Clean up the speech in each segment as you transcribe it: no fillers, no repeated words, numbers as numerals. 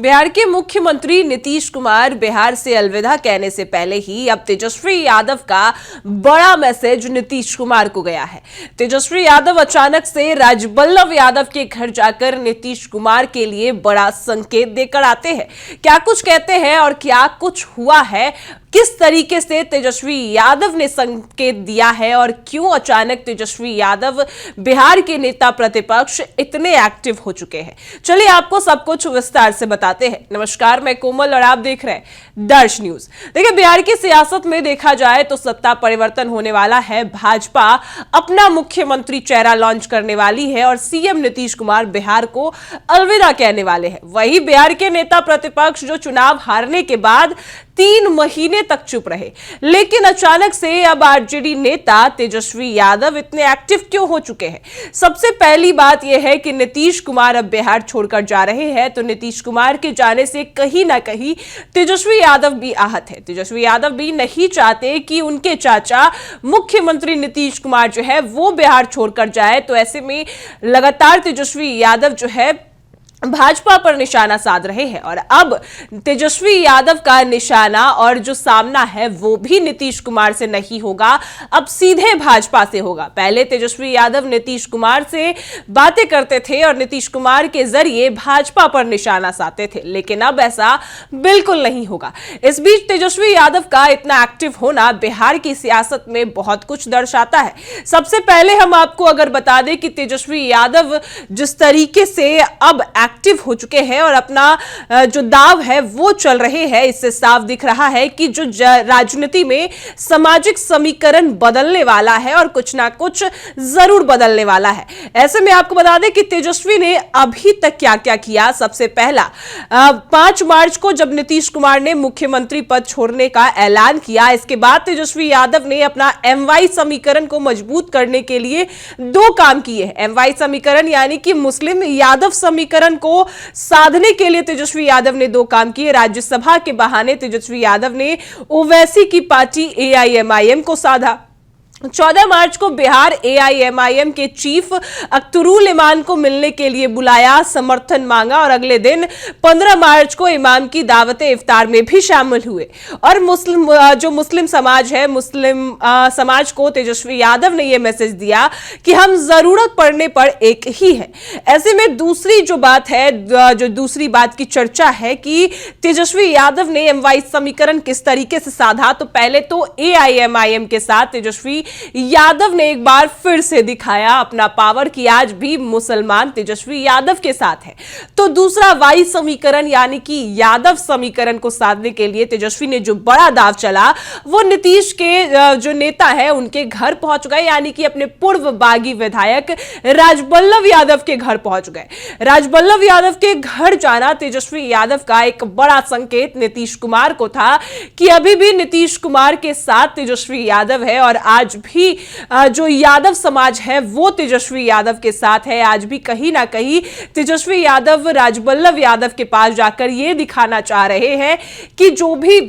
बिहार के मुख्यमंत्री नीतीश कुमार बिहार से अलविदा कहने से पहले ही अब तेजस्वी यादव का बड़ा मैसेज नीतीश कुमार को गया है। तेजस्वी यादव अचानक से राजबल्लभ यादव के घर जाकर नीतीश कुमार के लिए बड़ा संकेत देकर आते हैं। क्या कुछ कहते हैं और क्या कुछ हुआ है, किस तरीके से तेजस्वी यादव ने संकेत दिया है और क्यों अचानक तेजस्वी यादव बिहार के नेता प्रतिपक्ष इतने एक्टिव हो चुके हैं, चलिए आपको सब कुछ विस्तार से बताते हैं। नमस्कार, मैं कोमल और आप देख रहे हैं दर्श न्यूज। देखिए, बिहार की सियासत में देखा जाए तो सत्ता परिवर्तन होने वाला है। भाजपा अपना मुख्यमंत्री चेहरा लॉन्च करने वाली है और सीएम नीतीश कुमार बिहार को अलविदा कहने वाले हैं। वही बिहार के नेता प्रतिपक्ष जो चुनाव हारने के बाद 3 महीने तक चुप रहे, लेकिन अचानक से अब आरजेडी नेता तेजस्वी यादव इतने एक्टिव क्यों हो चुके हैं। सबसे पहली बात यह है कि नीतीश कुमार अब बिहार छोड़कर जा रहे हैं, तो नीतीश कुमार के जाने से कहीं ना कहीं तेजस्वी यादव भी आहत है। तेजस्वी यादव भी नहीं चाहते कि उनके चाचा मुख्यमंत्री नीतीश कुमार जो है वो बिहार छोड़कर जाए, तो ऐसे में लगातार तेजस्वी यादव जो है भाजपा पर निशाना साध रहे हैं और अब तेजस्वी यादव का निशाना और जो सामना है वो भी नीतीश कुमार से नहीं होगा, अब सीधे भाजपा से होगा। पहले तेजस्वी यादव नीतीश कुमार से बातें करते थे और नीतीश कुमार के जरिए भाजपा पर निशाना साधते थे, लेकिन अब ऐसा बिल्कुल नहीं होगा। इस बीच तेजस्वी यादव का इतना एक्टिव होना बिहार की सियासत में बहुत कुछ दर्शाता है। सबसे पहले हम आपको अगर बता दें कि तेजस्वी यादव जिस तरीके से अब एक्टिव हो चुके हैं और अपना जो दाव है वो चल रहे हैं, इससे साफ दिख रहा है कि जो राजनीति में सामाजिक समीकरण बदलने वाला है और कुछ ना कुछ जरूर बदलने वाला है। ऐसे में आपको बता दें कि तेजस्वी ने अभी तक क्या क्या किया। सबसे पहला 5 मार्च को जब नीतीश कुमार ने मुख्यमंत्री पद छोड़ने का ऐलान किया, इसके बाद तेजस्वी यादव ने अपना MY समीकरण को मजबूत करने के लिए 2 काम किए हैं। MY समीकरण यानी कि मुस्लिम यादव समीकरण को साधने के लिए तेजस्वी यादव ने 2 काम किए। राज्यसभा के बहाने तेजस्वी यादव ने ओवैसी की पार्टी AIMIM को साधा। 14 मार्च को बिहार AIMIM के चीफ अख्तरुल इमाम को मिलने के लिए बुलाया, समर्थन मांगा और अगले दिन 15 मार्च को इमाम की दावते इफ्तार में भी शामिल हुए। और मुस्लिम समाज है, मुस्लिम समाज को तेजस्वी यादव ने यह मैसेज दिया कि हम जरूरत पड़ने पर एक ही है। ऐसे में दूसरी जो बात है, जो दूसरी बात की चर्चा है कि तेजस्वी यादव ने MY समीकरण किस तरीके से साधा, तो पहले तो AIMIM के साथ तेजस्वी यादव ने एक बार फिर से दिखाया अपना पावर कि आज भी मुसलमान तेजस्वी यादव के साथ है। तो दूसरा वाई समीकरण यानी कि यादव समीकरण को साधने के लिए तेजस्वी ने जो बड़ा दाव चला वो नीतीश के जो नेता है उनके घर पहुंच गए, यानी कि अपने पूर्व बागी विधायक राजबल्लभ यादव के घर पहुंच गए। राजबल्लभ यादव के घर जाना तेजस्वी यादव का एक बड़ा संकेत नीतीश कुमार को था कि अभी भी नीतीश कुमार के साथ तेजस्वी यादव है और आज भी जो यादव समाज है वो तेजस्वी यादव के साथ है। आज भी कहीं ना कहीं तेजस्वी यादव राजबल्लभ यादव के पास जाकर ये दिखाना चाह रहे हैं कि जो भी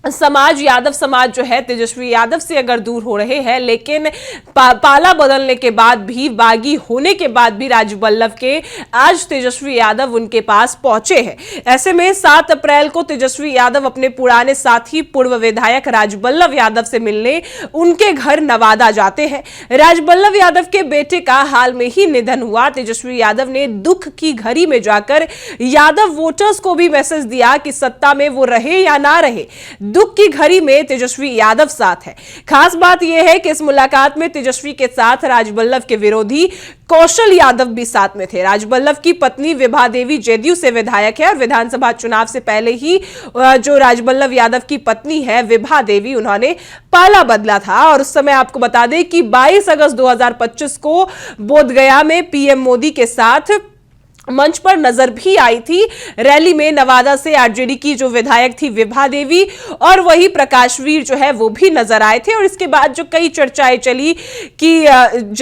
समाज, यादव समाज जो है तेजस्वी यादव से अगर दूर हो रहे हैं, लेकिन पाला बदलने के बाद भी, बागी होने के बाद भी राजबल्लभ के आज तेजस्वी यादव उनके पास पहुंचे हैं। ऐसे में 7 अप्रैल को तेजस्वी यादव अपने पुराने साथी पूर्व विधायक राजबल्लभ यादव से मिलने उनके घर नवादा जाते हैं। राजबल्लभ यादव के बेटे का हाल में ही निधन हुआ। तेजस्वी यादव ने दुख की घड़ी में जाकर यादव वोटर्स को भी मैसेज दिया कि सत्ता में वो रहे या ना रहे, दुख की घड़ी में तेजस्वी यादव साथ है। खास बात यह है कि इस मुलाकात में तेजस्वी के साथ राजबल्लभ के विरोधी कौशल यादव भी साथ में थे। राजबल्लभ की पत्नी विभा देवी जेडीयू से विधायक है और विधानसभा चुनाव से पहले ही जो राजबल्लभ यादव की पत्नी है विभा देवी, उन्होंने पाला बदला था। और उस समय आपको बता दें कि 22 अगस्त 2025 को बोधगया में PM मोदी के साथ मंच पर नजर भी आई थी। रैली में नवादा से आरजेडी की जो विधायक थी विभा देवी और वही प्रकाशवीर जो है वो भी नजर आए थे। और इसके बाद जो कई चर्चाएं चली कि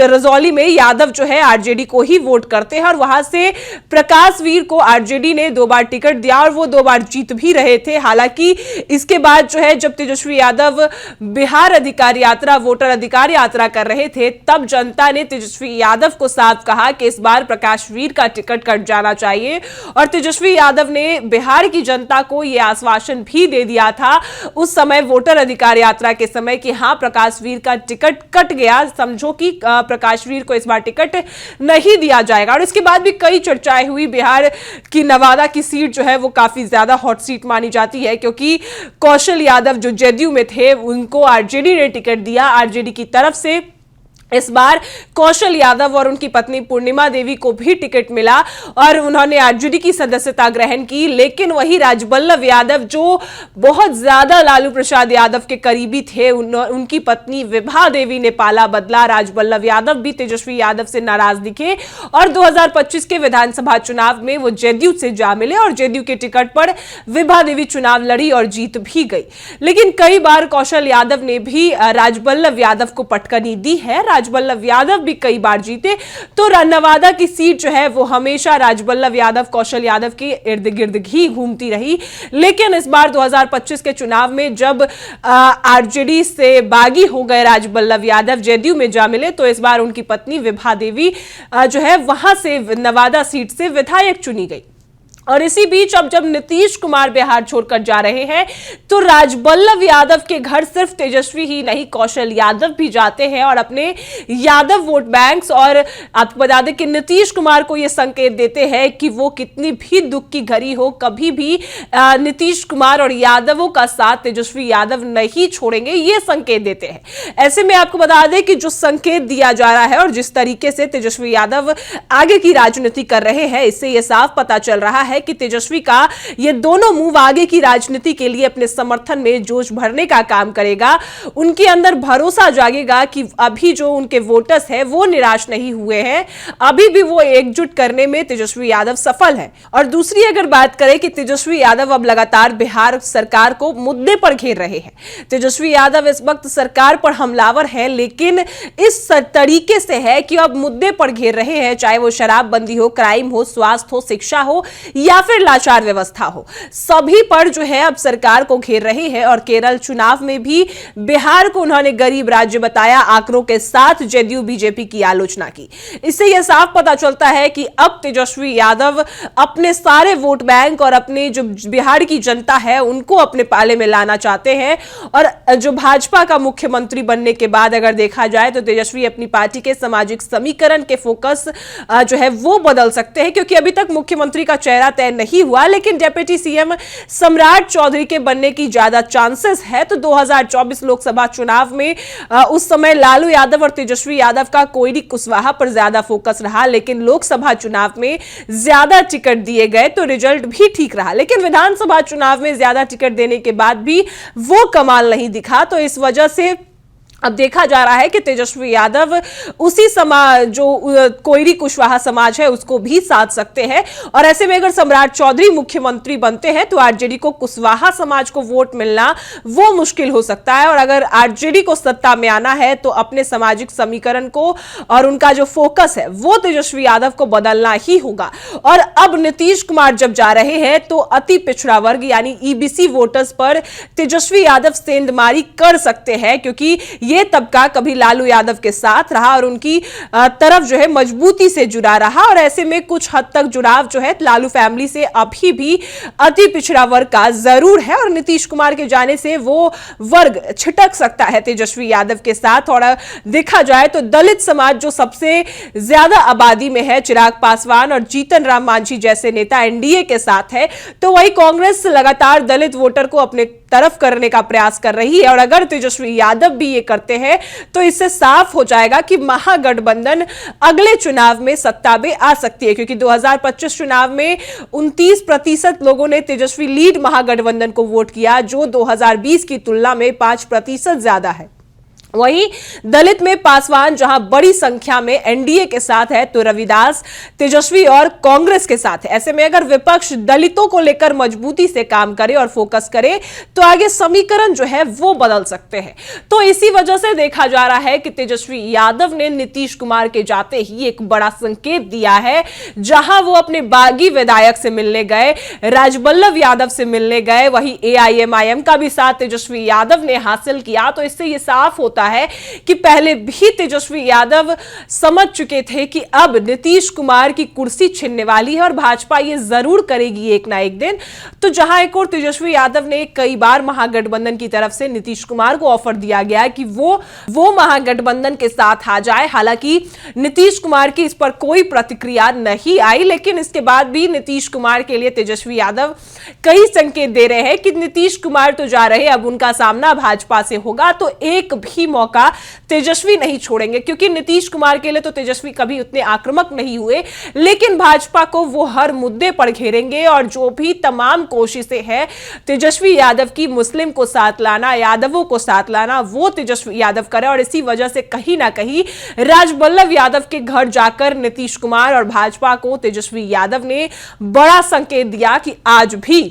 रजौली में यादव जो है आरजेडी को ही वोट करते हैं और वहां से प्रकाशवीर को आरजेडी ने 2 बार टिकट दिया और वो 2 बार जीत भी रहे थे। हालांकि इसके बाद जो है जब तेजस्वी यादव बिहार अधिकार यात्रा, वोटर अधिकार यात्रा कर रहे थे, तब जनता ने तेजस्वी यादव को साफ कहा कि इस बार प्रकाशवीर का टिकट कट कट जाना चाहिए। और तेजस्वी यादव ने बिहार की जनता को यह आश्वासन भी दे दिया था उस समय वोटर अधिकार यात्रा के समय कि हां, प्रकाशवीर का टिकट कट गया, समझो कि प्रकाशवीर को इस बार टिकट नहीं दिया जाएगा। और इसके बाद भी कई चर्चाएं हुई। बिहार की नवादा की सीट जो है वो काफी ज्यादा हॉट सीट मानी जाती है, क्योंकि कौशल यादव जो जेडीयू में थे उनको आरजेडी ने टिकट दिया। आरजेडी की तरफ से इस बार कौशल यादव और उनकी पत्नी पूर्णिमा देवी को भी टिकट मिला और उन्होंने आरजेडी की सदस्यता ग्रहण की। लेकिन वही राजबल्लभ यादव जो बहुत ज्यादा लालू प्रसाद यादव के करीबी थे, उनकी पत्नी विभा देवी ने पाला बदला। राजबल्लभ यादव भी तेजस्वी यादव से नाराज दिखे और 2025 के विधानसभा चुनाव में वो जेडीयू से जा मिले और जेडीयू के टिकट पर विभा देवी चुनाव लड़ी और जीत भी गई। लेकिन कई बार कौशल यादव ने भी राजबल्लभ यादव को पटकनी दी है। राजबल्लभ यादव भी कई बार जीते, तो नवादा की सीट जो है वो हमेशा राजबल्लभ यादव कौशल यादव के इर्द गिर्द ही घूमती रही। लेकिन इस बार 2025 के चुनाव में जब आरजेडी से बागी हो गए राजबल्लभ यादव, जेडीयू में जा मिले, तो इस बार उनकी पत्नी विभा देवी जो है वहां से नवादा सीट से विधायक चुनी गई। और इसी बीच अब जब नीतीश कुमार बिहार छोड़कर जा रहे हैं तो राजबल्लभ यादव के घर सिर्फ तेजस्वी ही नहीं, कौशल यादव भी जाते हैं और अपने यादव वोट बैंक्स और आपको बता दें कि नीतीश कुमार को यह संकेत देते हैं कि वो कितनी भी दुख की घड़ी हो, कभी भी नीतीश कुमार और यादवों का साथ तेजस्वी यादव नहीं छोड़ेंगे, ये संकेत देते हैं। ऐसे में आपको बता दें कि जो संकेत दिया जा रहा है और जिस तरीके से तेजस्वी यादव आगे की राजनीति कर रहे हैं, इससे यह साफ पता चल रहा है कि तेजस्वी का ये दोनों मूव आगे की राजनीति के लिए अपने समर्थन में जोश भरने का काम करेगा। उनके अंदर भरोसा जागेगा कि अभी जो उनके वोटर्स हैं वो निराश नहीं हुए हैं, अभी भी वो एकजुट करने में तेजस्वी यादव सफल है। और दूसरी अगर बात करें कि तेजस्वी यादव अब लगातार बिहार सरकार को मुद्दे पर घेर रहे हैं। तेजस्वी यादव इस वक्त सरकार पर हमलावर है, लेकिन इस तरीके से है कि अब मुद्दे पर घेर रहे हैं, चाहे वो शराबबंदी हो, क्राइम हो, स्वास्थ्य हो, शिक्षा हो या फिर लाचार व्यवस्था हो, सभी पर जो है अब सरकार को घेर रहे हैं। और केरल चुनाव में भी बिहार को उन्होंने गरीब राज्य बताया, आंकड़ों के साथ जेडीयू बीजेपी की आलोचना की। इससे यह साफ पता चलता है कि अब तेजस्वी यादव अपने सारे वोट बैंक और अपने जो बिहार की जनता है उनको अपने पाले में लाना चाहते हैं। और जो भाजपा का मुख्यमंत्री बनने के बाद अगर देखा जाए तो तेजस्वी अपनी पार्टी के सामाजिक समीकरण के फोकस जो है वो बदल सकते हैं, क्योंकि अभी तक मुख्यमंत्री का चेहरा तय नहीं हुआ, लेकिन डेप्यूटी सीएम सम्राट चौधरी के बनने की ज्यादा चांसेस है। तो 2024 लोकसभा चुनाव में उस समय लालू यादव और तेजस्वी यादव का कोयरी कुशवाहा पर ज्यादा फोकस रहा, लेकिन लोकसभा चुनाव में ज्यादा टिकट दिए गए तो रिजल्ट भी ठीक रहा। लेकिन विधानसभा चुनाव में ज्यादा टिकट देने के बाद भी वो कमाल नहीं दिखा। तो इस वजह से अब देखा जा रहा है कि तेजस्वी यादव उसी समाज जो कोयरी कुशवाहा समाज है उसको भी साध सकते हैं। और ऐसे में अगर सम्राट चौधरी मुख्यमंत्री बनते हैं तो आरजेडी को कुशवाहा समाज को वोट मिलना वो मुश्किल हो सकता है। और अगर आरजेडी को सत्ता में आना है तो अपने सामाजिक समीकरण को और उनका जो फोकस है वो तेजस्वी यादव को बदलना ही होगा। और अब नीतीश कुमार जब जा रहे हैं तो अति पिछड़ा वर्ग यानी ईबीसी वोटर्स पर तेजस्वी यादव सेंधमारी कर सकते हैं, क्योंकि ये तबका कभी लालू यादव के साथ रहा और उनकी तरफ जो है मजबूती से जुड़ा रहा। और ऐसे में कुछ हद तक जुड़ाव जो है लालू फैमिली से अभी भी अति पिछड़ा वर्ग का जरूर है। और नीतीश कुमार के जाने से वो वर्ग छिटक सकता है तेजस्वी यादव के साथ। और देखा जाए तो दलित समाज जो सबसे ज्यादा आबादी में है, चिराग पासवान और जीतन राम मांझी जैसे नेता एनडीए के साथ है, तो वही कांग्रेस लगातार दलित वोटर को अपने तरफ करने का प्रयास कर रही है। और अगर तेजस्वी यादव भी ये करते हैं तो इससे साफ हो जाएगा कि महागठबंधन अगले चुनाव में सत्ता में आ सकती है, क्योंकि 2025 चुनाव में 29% लोगों ने तेजस्वी लीड महागठबंधन को वोट किया, जो 2020 की तुलना में 5% ज्यादा है। वहीं दलित में पासवान जहां बड़ी संख्या में एनडीए के साथ है तो रविदास तेजस्वी और कांग्रेस के साथ है। ऐसे में अगर विपक्ष दलितों को लेकर मजबूती से काम करे और फोकस करे तो आगे समीकरण जो है वो बदल सकते हैं। तो इसी वजह से देखा जा रहा है कि तेजस्वी यादव ने नीतीश कुमार के जाते ही एक बड़ा संकेत दिया है, जहां वो अपने बागी विधायक से मिलने गए, राजबल्लभ यादव से मिलने गए, वही एआईएमआईएम का भी साथ तेजस्वी यादव ने हासिल किया। तो इससे यह साफ होता होता है कि पहले भी तेजस्वी यादव समझ चुके थे कि अब नीतीश कुमार की कुर्सी छिनने वाली है और भाजपा ये जरूर करेगी एक ना एक दिन। तो जहां एक और तेजस्वी यादव ने कई बार महागठबंधन की तरफ से नीतीश कुमार को ऑफर दिया गया कि वो महागठबंधन के साथ आ जाए। हालांकि नीतीश कुमार की इस पर कोई प्रतिक्रिया नहीं आई, लेकिन इसके बाद भी नीतीश कुमार के लिए तेजस्वी यादव कई संकेत दे रहे हैं कि नीतीश कुमार तो जा रहे, अब उनका सामना भाजपा से होगा। तो एक भी मौका तेजस्वी नहीं छोड़ेंगे, क्योंकि नीतीश कुमार के लिए तो तेजस्वी कभी उतने आक्रामक नहीं हुए, लेकिन भाजपा को वो हर मुद्दे पर घेरेंगे और जो भी तमाम कोशिशें हैं तेजस्वी यादव की मुस्लिम को साथ लाना, यादवों को साथ लाना, वो तेजस्वी यादव करे। और इसी वजह से कहीं ना कहीं राजबल्लभ यादव के घर जाकर नीतीश कुमार और भाजपा को तेजस्वी यादव ने बड़ा संकेत दिया कि आज भी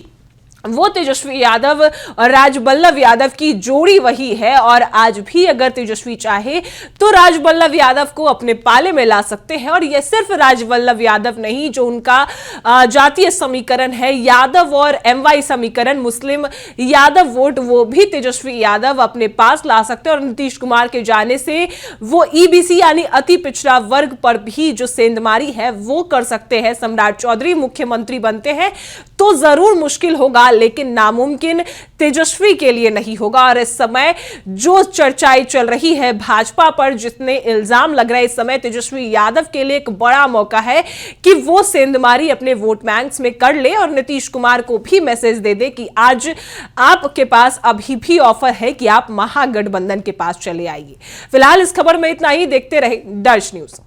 वो तेजस्वी यादव और राजबल्लभ यादव की जोड़ी वही है और आज भी अगर तेजस्वी चाहे तो राजबल्लभ यादव को अपने पाले में ला सकते हैं। और यह सिर्फ राजबल्लभ यादव नहीं, जो उनका जातीय समीकरण है, यादव और एमवाई समीकरण, मुस्लिम यादव वोट, वो भी तेजस्वी यादव अपने पास ला सकते हैं। और नीतीश कुमार के जाने से वो ईबीसी यानी अति पिछड़ा वर्ग पर भी जो सेंधमारी है वो कर सकते हैं। सम्राट चौधरी मुख्यमंत्री बनते हैं तो जरूर मुश्किल होगा, लेकिन नामुमकिन तेजस्वी के लिए नहीं होगा। और इस समय जो चर्चाएं चल रही है भाजपा पर, जितने इल्जाम लग रहे हैं, इस समय तेजस्वी यादव के लिए एक बड़ा मौका है कि वो सेंधमारी अपने वोट बैंक्स में कर ले और नीतीश कुमार को भी मैसेज दे दे कि आज आपके पास अभी भी ऑफर है कि आप महागठबंधन के पास चले आइए। फिलहाल इस खबर में इतना ही। देखते रहे डर्श न्यूज।